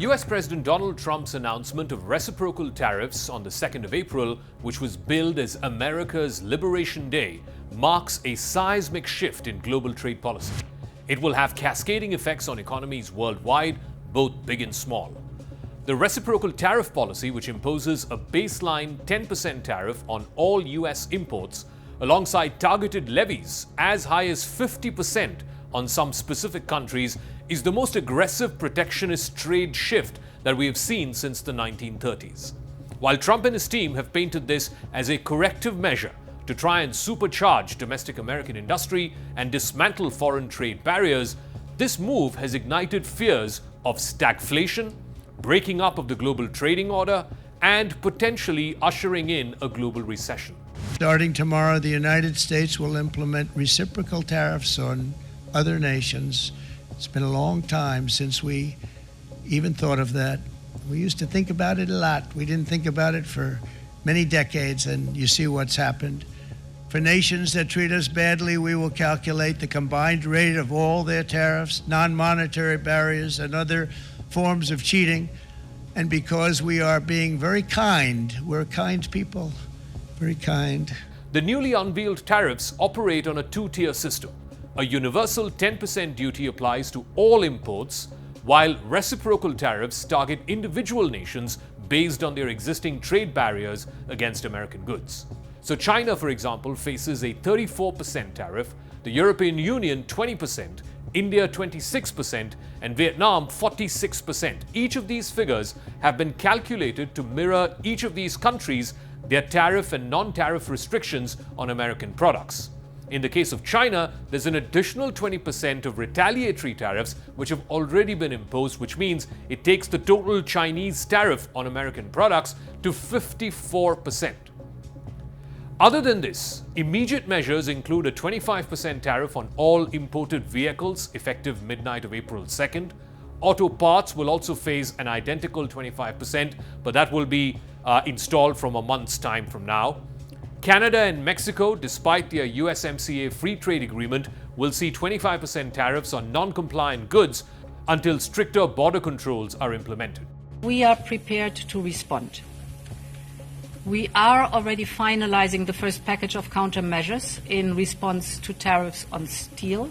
US President Donald Trump's announcement of reciprocal tariffs on the 2nd of April, which was billed as America's Liberation Day, marks a seismic shift in global trade policy. It will have cascading effects on economies worldwide, both big and small. The reciprocal tariff policy, which imposes a baseline 10% tariff on all US imports, alongside targeted levies as high as 50% on some specific countries, is the most aggressive protectionist trade shift that we have seen since the 1930s. While Trump and his team have painted this as a corrective measure to try and supercharge domestic American industry and dismantle foreign trade barriers, this move has ignited fears of stagflation, breaking up of the global trading order, and potentially ushering in a global recession. Starting tomorrow, the United States will implement reciprocal tariffs on other nations. It's been a long time since we even thought of that. We used to think about it a lot. We didn't think about it for many decades, and you see what's happened. For nations that treat us badly, we will calculate the combined rate of all their tariffs, non-monetary barriers, and other forms of cheating. And because we are being very kind, we're kind people, very kind. The newly unveiled tariffs operate on a two-tier system. A universal 10% duty applies to all imports, while reciprocal tariffs target individual nations based on their existing trade barriers against American goods. So China, for example, faces a 34% tariff, the European Union 20%, India 26%, and Vietnam 46%. Each of these figures have been calculated to mirror each of these countries, their tariff and non-tariff restrictions on American products. In the case of China, there's an additional 20% of retaliatory tariffs which have already been imposed, which means it takes the total Chinese tariff on American products to 54%. Other than this, immediate measures include a 25% tariff on all imported vehicles effective midnight of April 2nd. Auto parts will also face an identical 25%, but that will be installed from a month's time from now. Canada and Mexico, despite their USMCA free trade agreement, will see 25% tariffs on non-compliant goods until stricter border controls are implemented. We are prepared to respond. We are already finalizing the first package of countermeasures in response to tariffs on steel.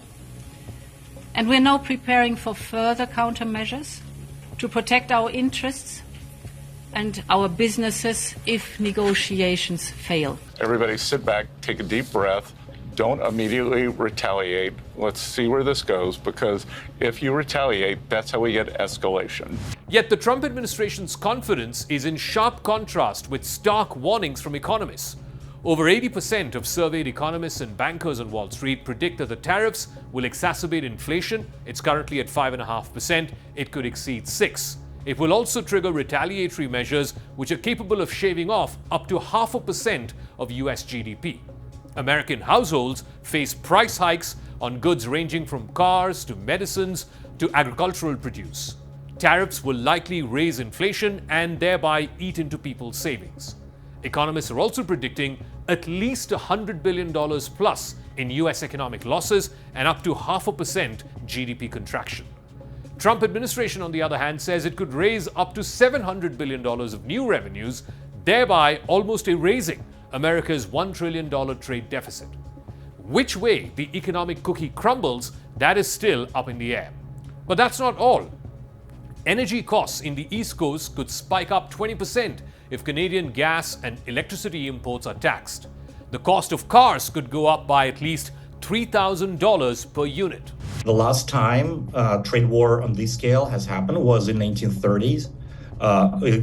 And we're now preparing for further countermeasures to protect our interests and our businesses if negotiations fail. Everybody sit back, take a deep breath. Don't immediately retaliate. Let's see where this goes, because if you retaliate, that's how we get escalation. Yet the Trump administration's confidence is in sharp contrast with stark warnings from economists. Over 80% of surveyed economists and bankers on Wall Street predict that the tariffs will exacerbate inflation. It's currently at 5.5%. It could exceed 6%. It will also trigger retaliatory measures which are capable of shaving off up to 0.5% of US GDP. American households face price hikes on goods ranging from cars to medicines to agricultural produce. Tariffs will likely raise inflation and thereby eat into people's savings. Economists are also predicting at least $100 billion plus in US economic losses and up to 0.5% GDP contraction. Trump administration, on the other hand, says it could raise up to $700 billion of new revenues, thereby almost erasing America's $1 trillion trade deficit. Which way the economic cookie crumbles, that is still up in the air. But that's not all. Energy costs in the East Coast could spike up 20% if Canadian gas and electricity imports are taxed. The cost of cars could go up by at least $3,000 per unit. The last time trade war on this scale has happened was in 1930s.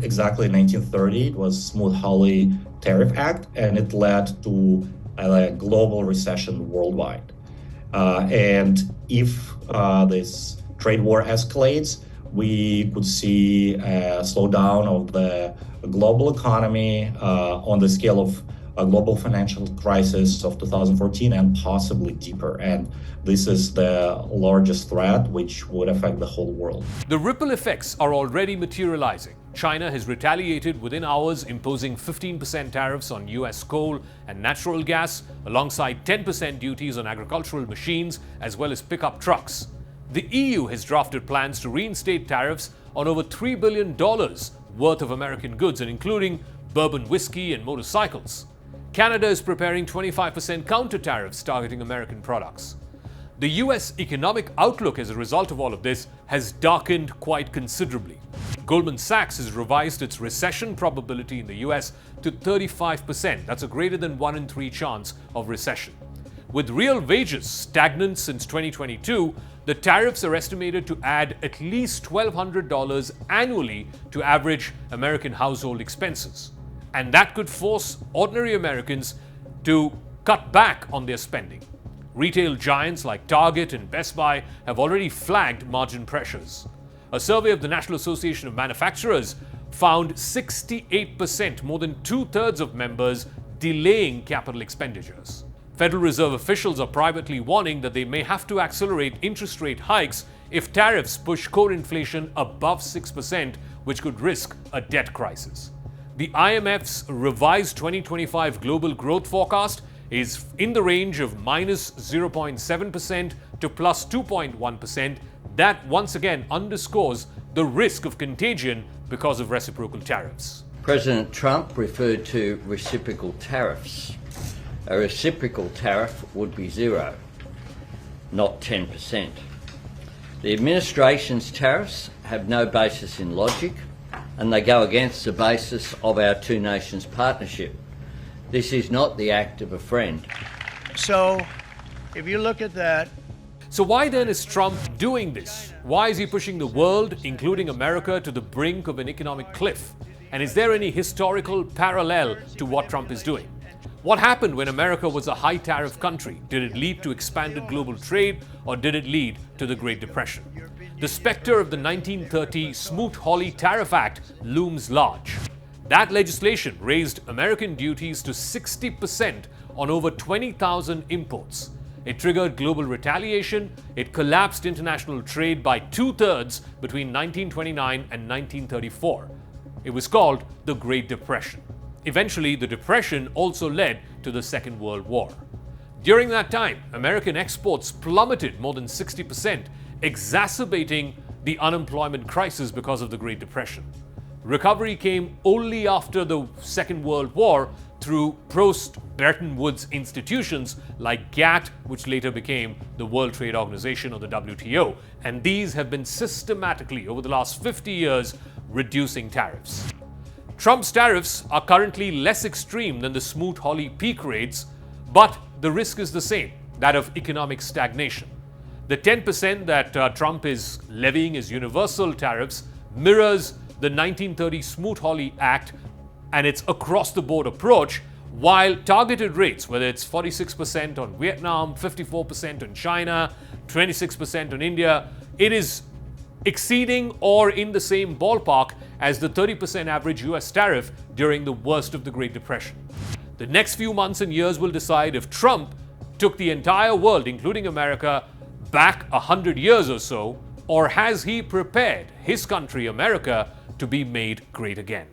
Exactly in 1930, it was SMOOT-HAWLEY Tariff Act, and it led to a global recession worldwide. And if this trade war escalates, we could see a slowdown of the global economy on the scale of a global financial crisis of 2014 and possibly deeper. And this is the largest threat which would affect the whole world. The ripple effects are already materializing. China has retaliated within hours, imposing 15% tariffs on US coal and natural gas, alongside 10% duties on agricultural machines as well as pickup trucks. The EU has drafted plans to reinstate tariffs on over $3 billion worth of American goods, and including bourbon whiskey and motorcycles. Canada is preparing 25% counter tariffs targeting American products. The US economic outlook as a result of all of this has darkened quite considerably. Goldman Sachs has revised its recession probability in the US to 35%. That's a greater than 1 in 3 chance of recession. With real wages stagnant since 2022, the tariffs are estimated to add at least $1,200 annually to average American household expenses. And that could force ordinary Americans to cut back on their spending. Retail giants like Target and Best Buy have already flagged margin pressures. A survey of the National Association of Manufacturers found 68%, more than 2/3 of members, delaying capital expenditures. Federal Reserve officials are privately warning that they may have to accelerate interest rate hikes if tariffs push core inflation above 6%, which could risk a debt crisis. The IMF's revised 2025 global growth forecast is in the range of minus 0.7% to plus 2.1%. That once again underscores the risk of contagion because of reciprocal tariffs. President Trump referred to reciprocal tariffs. A reciprocal tariff would be 0, not 10%. The administration's tariffs have no basis in logic, and they go against the basis of our two nations partnership. This is not the act of a friend. So, if you look at that, So why then is Trump doing this? Why is he pushing the world, including America, to the brink of an economic cliff? And is there any historical parallel to what Trump is doing? What happened when America was a high tariff country? Did it lead to expanded global trade, or did it lead to the Great Depression? The specter of the 1930 SMOOT-HAWLEY Tariff Act looms large. That legislation raised American duties to 60% on over 20,000 imports. It triggered global retaliation. It collapsed international trade by 2/3 between 1929 and 1934. It was called the Great Depression. Eventually, the Depression also led to the Second World War. During that time, American exports plummeted more than 60%, exacerbating the unemployment crisis because of the Great Depression. Recovery came only after the Second World War through post-Bretton Woods institutions like GATT, which later became the World Trade Organization or the WTO. And these have been systematically, over the last 50 years, reducing tariffs. Trump's tariffs are currently less extreme than the SMOOT-HAWLEY peak rates, but the risk is the same, that of economic stagnation. The 10% that Trump is levying as universal tariffs mirrors the 1930 SMOOT-HAWLEY Act and its across-the-board approach, while targeted rates, whether it's 46% on Vietnam, 54% on China, 26% on India, it is exceeding or in the same ballpark as the 30% average US tariff during the worst of the Great Depression. The next few months and years will decide if Trump took the entire world, including America, back 100 years or so, or has he prepared his country, America, to be made great again?